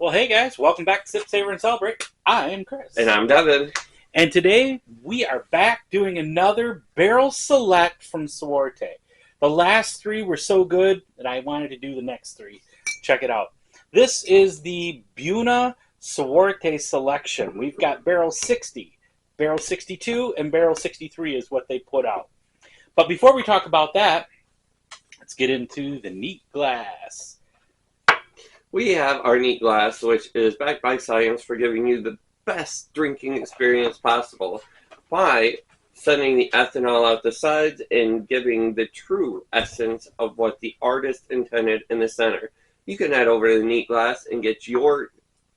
Well, hey guys, welcome back to Sip, Savor, and Celebrate. I'm Chris. And I'm Devin. And today we are back doing another barrel select from Suerte. The last three were so good that I wanted to do the next three. Check it out. This is the Buna Suerte selection. We've got barrel 60, barrel 62, and barrel 63 is what they put out. But before we talk about that, let's get into the neat glass. We have our neat glass, which is backed by science for giving you the best drinking experience possible by sending the ethanol out the sides and giving the true essence of what the artist intended in the center. You can head over to the neat glass and get your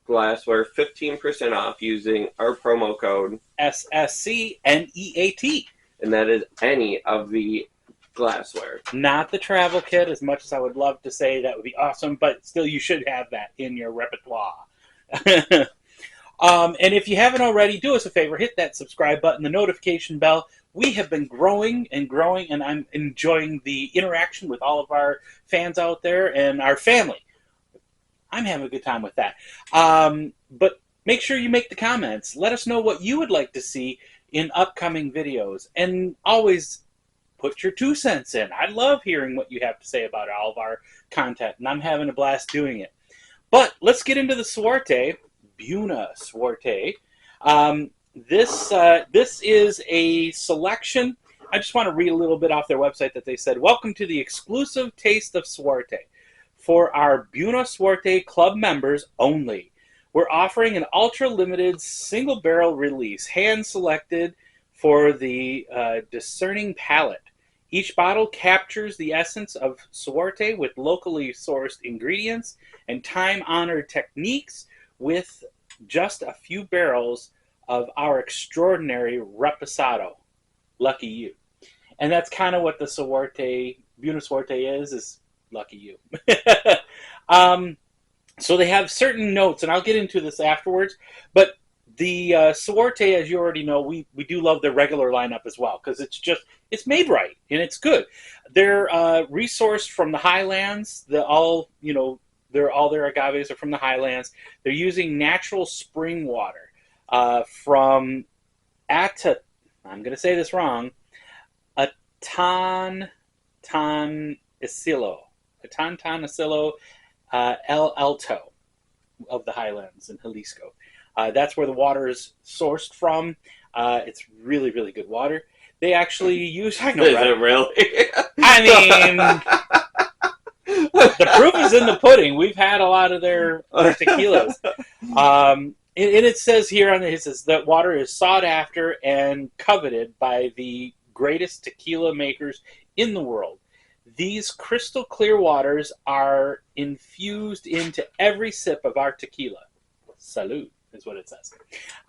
glassware 15% off using our promo code SSCNEAT. And that is any of the glassware. Not the travel kit, as much as I would love to say that would be awesome, but still you should have that in your repertoire. And if you haven't already, do us a favor, hit that subscribe button, the notification bell. We have been growing and growing, and I'm enjoying the interaction with all of our fans out there and our family. I'm having a good time with that. But make sure you make the comments. Let us know what you would like to see in upcoming videos. And always put your 2 cents in. I love hearing what you have to say about all of our content, and I'm having a blast doing it. But let's get into the Suerte, Buna Suerte. This is a selection. I just want to read a little bit off their website that they said, "Welcome to the exclusive taste of Suerte. For our Buna Suerte Club members only. We're offering an ultra-limited single-barrel release, hand-selected for the discerning palate. Each bottle captures the essence of Suerte with locally sourced ingredients and time-honored techniques with just a few barrels of our extraordinary Reposado. Lucky you." And that's kind of what the Suerte, Buna Suerte is lucky you. So they have certain notes, and I'll get into this afterwards, but the Suerte, as you already know, we do love their regular lineup as well, because it's made right, and it's good. They're resourced from the highlands. All their agaves are from the highlands. They're using natural spring water from I'm going to say this wrong, Atantansillo El Alto of the highlands in Jalisco. That's where the water is sourced from. It's really, really good water. They actually use... I know, Is right? it really? I mean, the proof is in the pudding. We've had a lot of their tequilas. And it says here on it says that water is sought after and coveted by the greatest tequila makers in the world. These crystal clear waters are infused into every sip of our tequila. Salud is what it says.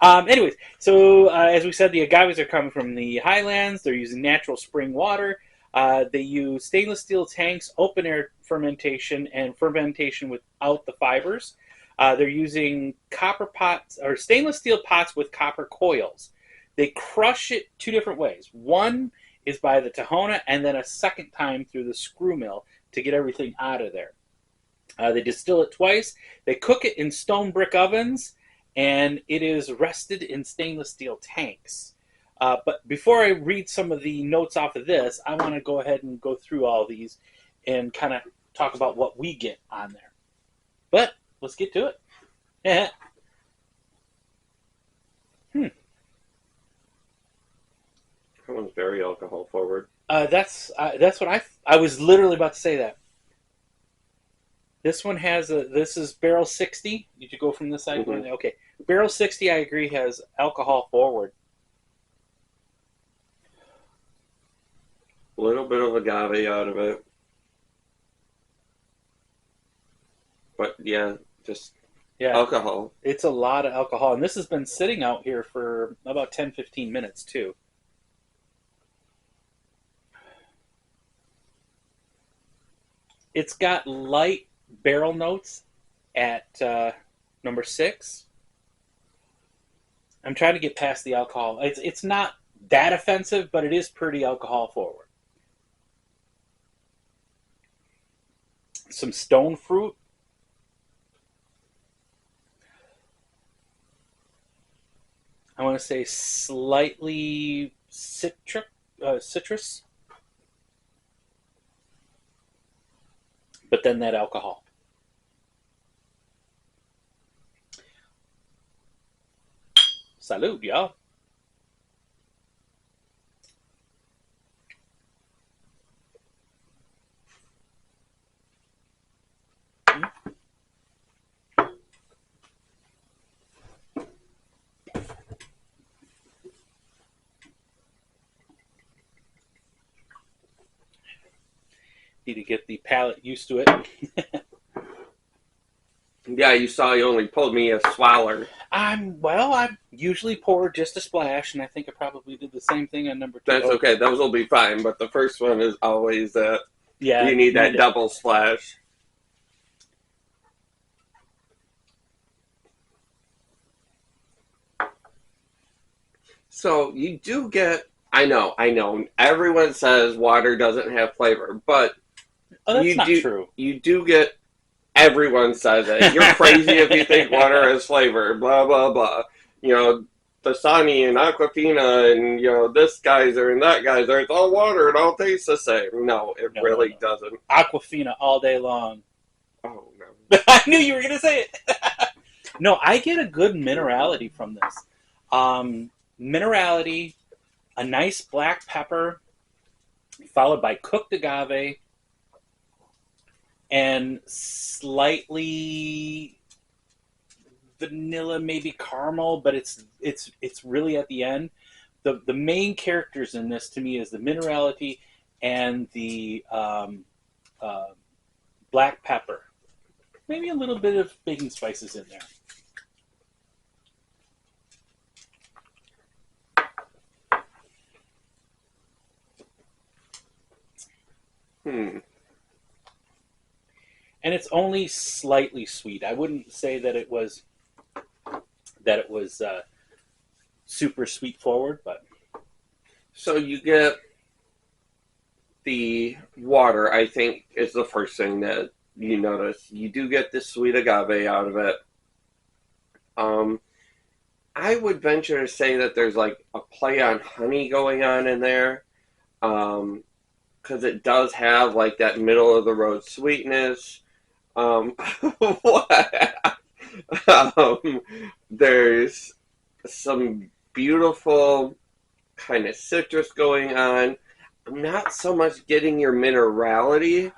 Anyways, so as we said, the agaves are coming from the highlands. They're using natural spring water. They use stainless steel tanks, open air fermentation, and fermentation without the fibers. They're using copper pots or stainless steel pots with copper coils. They crush it 2 different ways. One is by the Tahona, and then a second time through the screw mill to get everything out of there. They distill it twice. They cook it in stone brick ovens, and it is rested in stainless steel tanks. But before I read some of the notes off of this, I want to go ahead and go through all these and kind of talk about what we get on there. But let's get to it. That one's very alcohol forward. That's what I was literally about to say that. This one has this is barrel 60. Did you go from this side? Mm-hmm. Okay. Barrel 60, I agree, has alcohol forward. A little bit of agave out of it. But yeah, just alcohol. It's a lot of alcohol. And this has been sitting out here for about 10-15 minutes too. It's got light barrel notes at number 6. I'm trying to get past the alcohol. It's not that offensive, but it is pretty alcohol forward. Some stone fruit. want to say slightly citrus, but then that alcohol. Salud, y'all. Need to get the palate used to it. Yeah, you saw you only pulled me a swallow. I usually pour just a splash, and I think I probably did the same thing on number 2. That's okay. Those will be fine. But the first one is always Yeah, you need that double splash. So you do get. I know. Everyone says water doesn't have flavor, but that's not true. You do get. Everyone says it. You're crazy if you think water has flavor. Blah blah blah. You know, Dasani and Aquafina and this geyser and that geyser. It's all water. It all tastes the same. No, it really doesn't. Aquafina all day long. Oh no! I knew you were gonna say it. No, I get a good minerality from this. Minerality, a nice black pepper, followed by cooked agave, and slightly vanilla, maybe caramel, but it's really at the end. The main characters in this to me is the minerality and the black pepper. Maybe a little bit of baking spices in there. And it's only slightly sweet. I wouldn't say that it was super sweet forward, but so you get the water. I think is the first thing that you notice. You do get the sweet agave out of it. I would venture to say that there's like a play on honey going on in there. Because it does have like that middle of the road sweetness. There's some beautiful kind of citrus going on. I'm not so much getting your minerality.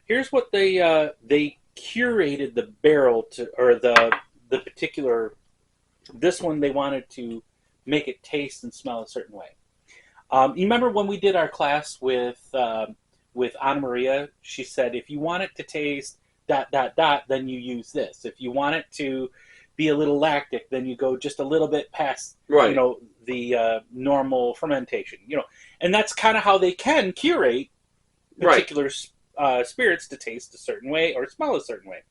Here's what they curated the barrel to, or the particular. This one they wanted to make it taste and smell a certain way. You remember when we did our class with Anna Maria? She said, if you want it to taste ... then you use this. If you want it to be a little lactic, then you go just a little bit past, right. The normal fermentation. And that's kind of how they can curate particular spirits to taste a certain way or smell a certain way.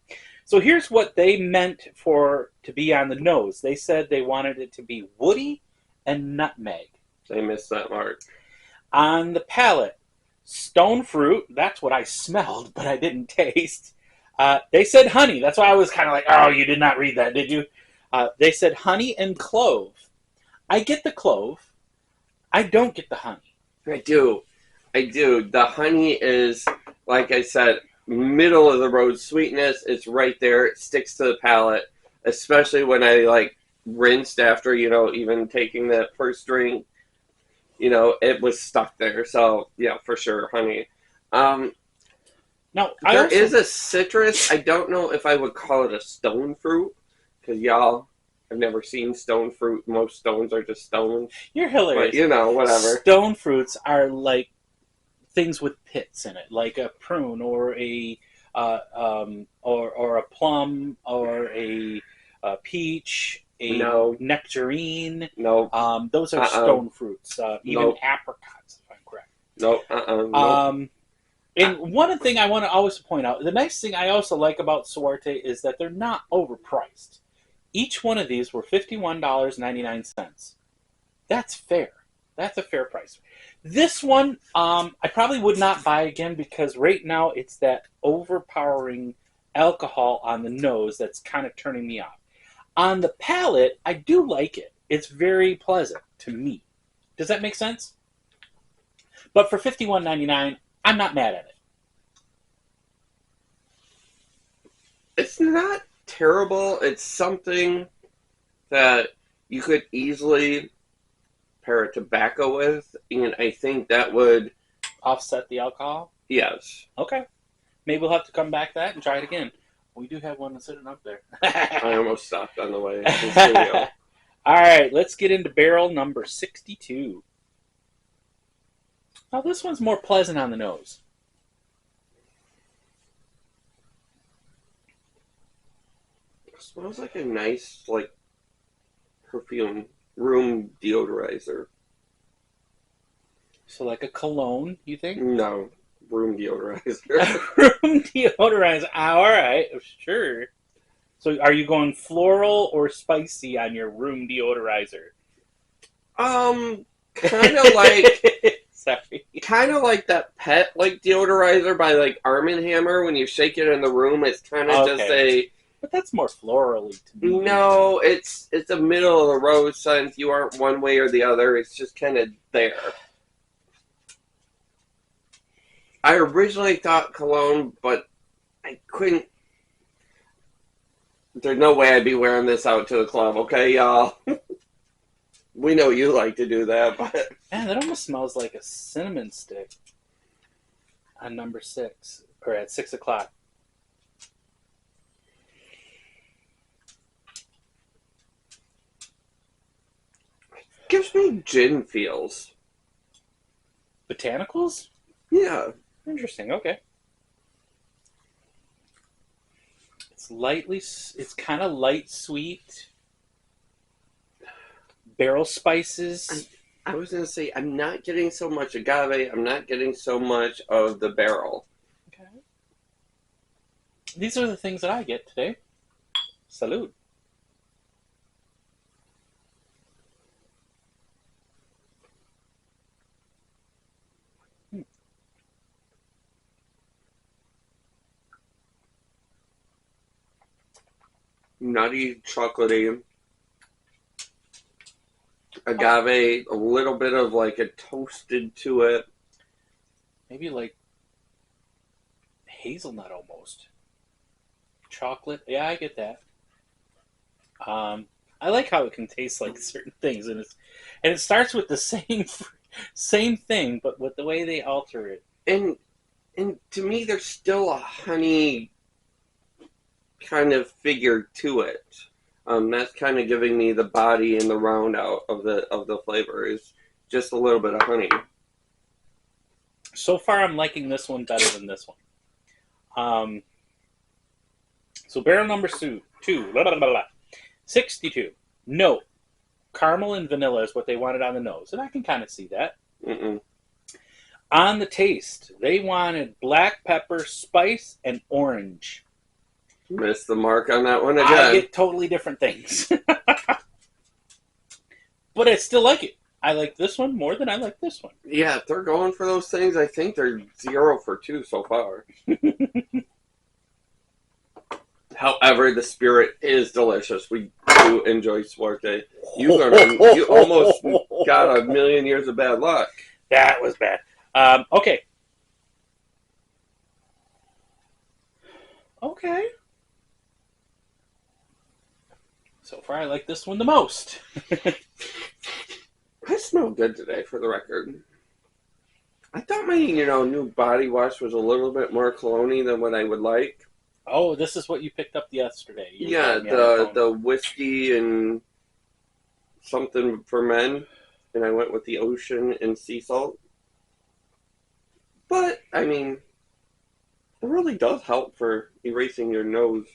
So here's what they meant for to be on the nose. They said they wanted it to be woody and nutmeg. They missed that mark. On the palate, stone fruit. That's what I smelled, but I didn't taste. They said honey. That's why I was kind of like, oh, you did not read that, did you? They said honey and clove. I get the clove. I don't get the honey. I do. The honey is, like I said, middle of the road sweetness. It's right there. It sticks to the palate, especially when I rinsed after, even taking that first drink. It was stuck there. So, yeah, for sure, honey. Now, there is a citrus. I don't know if I would call it a stone fruit, because y'all have never seen stone fruit. Most stones are just stones. You're hilarious. But, whatever. Stone fruits are like things with pits in it, like a prune or a or a plum or a peach, a nectarine. No. Those are stone fruits. Even apricots, if I'm correct. No. And one thing I want to always point out, the nice thing I also like about Suerte is that they're not overpriced. Each one of these were $51.99. That's fair. That's a fair price. This one, I probably would not buy again because right now it's that overpowering alcohol on the nose that's kind of turning me off. On the palate, I do like it. It's very pleasant to me. Does that make sense? But for $51.99, I'm not mad at it. It's not terrible. It's something that you could easily pair a tobacco with, and I think that would, Offset the alcohol? yes. Okay. Maybe we'll have to come back to that and try it again. We do have one sitting up there. I almost stopped on the way to the studio. All right, let's get into barrel number 62. Now, this one's more pleasant on the nose. It smells like a nice, like, perfume room deodorizer. So, like a cologne, you think? No, room deodorizer. Room deodorizer. All right, sure. So, are you going floral or spicy on your room deodorizer? Kind of like, Sorry. kind of like that pet like deodorizer by like Arm & Hammer. When you shake it in the room, it's kind of just a. But that's more florally to me. No, it's a middle of the road sense. You aren't one way or the other. It's just kind of there. I originally thought cologne, but I couldn't. There's no way I'd be wearing this out to the club, okay, y'all? We know you like to do that, but... Man, that almost smells like a cinnamon stick on number 6, or at 6 o'clock. Gives me gin feels. Botanicals? Yeah. Interesting, okay. It's kind of light sweet. Barrel spices. I was going to say, I'm not getting so much agave. I'm not getting so much of the barrel. Okay. These are the things that I get today. Salud. Nutty, chocolatey. Agave, a little bit of like a toasted to it. Maybe like hazelnut almost. Chocolate. Yeah, I get that. I like how it can taste like certain things, and it starts with the same thing, but with the way they alter it. And to me, there's still a honey kind of figure to it. That's kind of giving me the body and the round out of the flavor is just a little bit of honey. So far, I'm liking this one better than this one. So barrel number 2, 62. No, caramel and vanilla is what they wanted on the nose, and I can kind of see that. Mm-mm. On the taste, they wanted black pepper, spice, and orange. Missed the mark on that one again. I get totally different things. But I still like it. I like this one more than I like this one. Yeah, if they're going for those things, I think they're 0 for 2 so far. However, the spirit is delicious. We do enjoy Suerte. You almost got a million years of bad luck. That was bad. Okay. Okay. So far, I like this one the most. I smell good today, for the record. I thought my, new body wash was a little bit more cologne-y than what I would like. Oh, this is what you picked up yesterday. Yeah, the whiskey and something for men, and I went with the ocean and sea salt. But, I mean, it really does help for erasing your nose.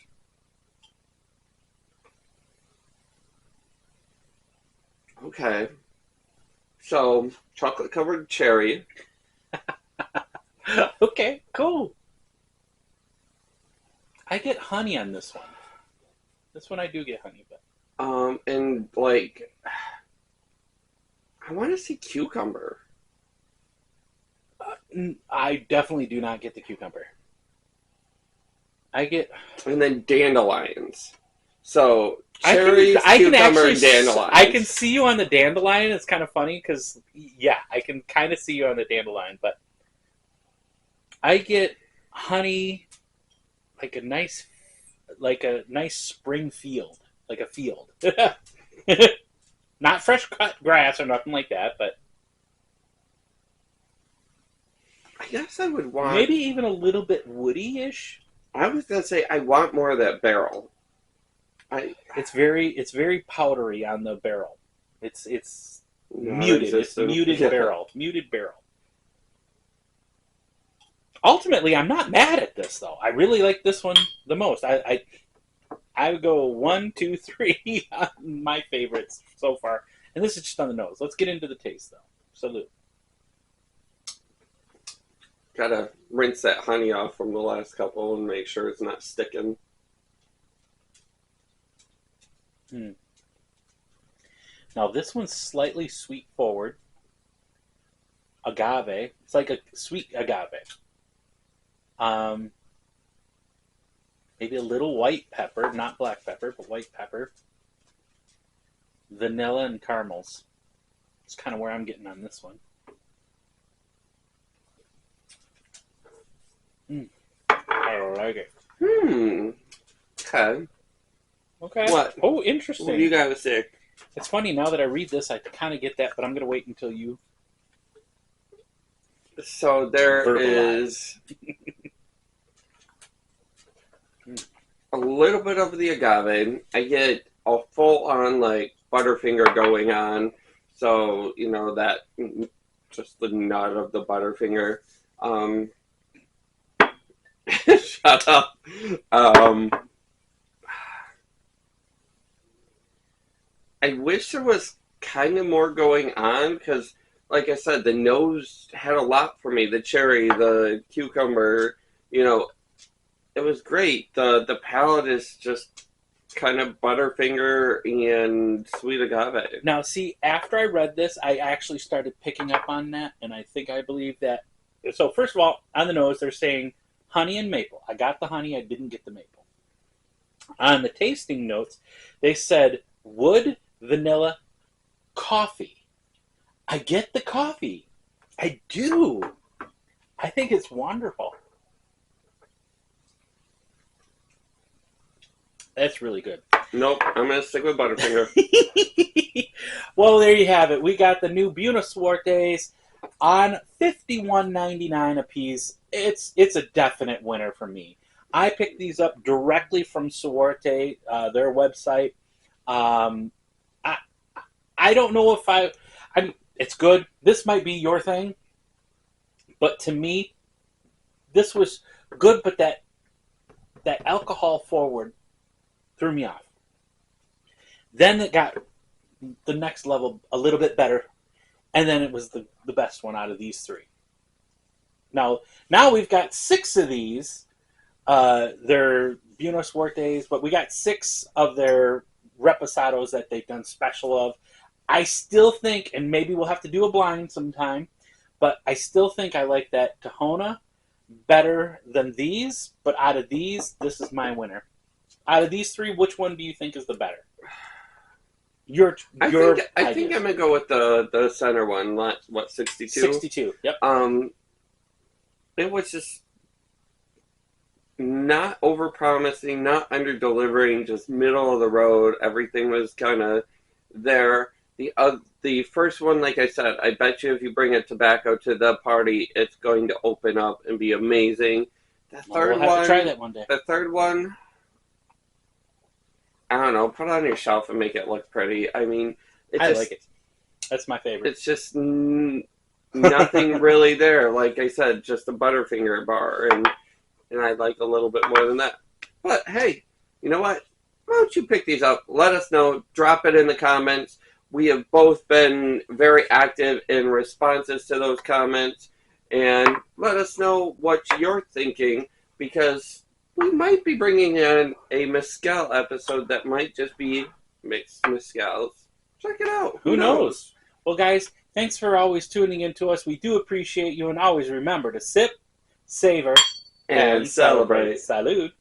Okay. So, chocolate-covered cherry. Okay, cool. I get honey on this one. This one I do get honey, but And, like, I want to see cucumber. I definitely do not get the cucumber. I get... And then dandelions. So, cherries, I can cucumber, actually, and dandelion. I can see you on the dandelion. It's kind of funny because, yeah, I can kind of see you on the dandelion, but I get honey like a nice spring field, like a field. Not fresh cut grass or nothing like that, but I guess I would want. maybe even a little bit woody-ish. I was gonna say I want more of that barrel. It's very powdery on the barrel. It's muted. It's Non-existent. muted Yeah. barrel. Muted barrel. Ultimately, I'm not mad at this though. I really like this one the most. I would go 1, 2, 3 on my favorites so far, and this is just on the nose. Let's get into the taste though. Salute. Gotta rinse that honey off from the last couple and make sure it's not sticking. Now this one's slightly sweet forward. Agave. It's like a sweet agave. Maybe a little white pepper, not black pepper, but white pepper. Vanilla and caramels. It's kind of where I'm getting on this one. I like it. Okay. Okay. What? Oh, interesting. What do you gotta say? It's funny, now that I read this, I kind of get that, but I'm going to wait until you... So there verbalize. is a little bit of the agave. I get a full-on, like, Butterfinger going on. So, you know, that, just the nut of the Butterfinger. Shut up. I wish there was kind of more going on, because, like I said, the nose had a lot for me. The cherry, the cucumber, you know, it was great. The palate is just kind of Butterfinger and sweet agave. Now, see, after I read this, I actually started picking up on that, and I believe that... So, first of all, on the nose, they're saying honey and maple. I got the honey, I didn't get the maple. On the tasting notes, they said wood, vanilla, coffee. I get the coffee. I do. I think it's wonderful. That's really good. Nope, I'm going to stick with Butterfinger. Well, there you have it. We got the new Buenos Suertes on $51.99 a piece. It's a definite winner for me. I picked these up directly from Suerte, their website. I don't know if I mean, it's good. This might be your thing, but to me, this was good. But that alcohol forward threw me off. Then it got the next level a little bit better, and then it was the best one out of these three. Now we've got 6 of these. They're Buenos Suertes, but we got 6 of their reposados that they've done special of. I still think, and maybe we'll have to do a blind sometime, but I still think I like that Tahona better than these. But out of these, this is my winner. Out of these 3, which one do you think is the better? I think I'm gonna go with the center one. What, 62? 62. Yep. It was just not over promising, not under delivering, just middle of the road. Everything was kind of there. The first one, like I said, I bet you if you bring a tobacco to the party, it's going to open up and be amazing. The third we'll have one, to try that one day. The third one, I don't know. Put it on your shelf and make it look pretty. I mean, I like it. That's my favorite. It's just nothing really there. Like I said, just a Butterfinger bar, and I like a little bit more than that. But hey, you know what? Why don't you pick these up? Let us know. Drop it in the comments. We have both been very active in responses to those comments, and let us know what you're thinking, because we might be bringing in a mezcal episode that might just be mixed mezcals. Check it out. Who knows? Well, guys, thanks for always tuning in to us. We do appreciate you, and always remember to sip, savor, and celebrate. Salud.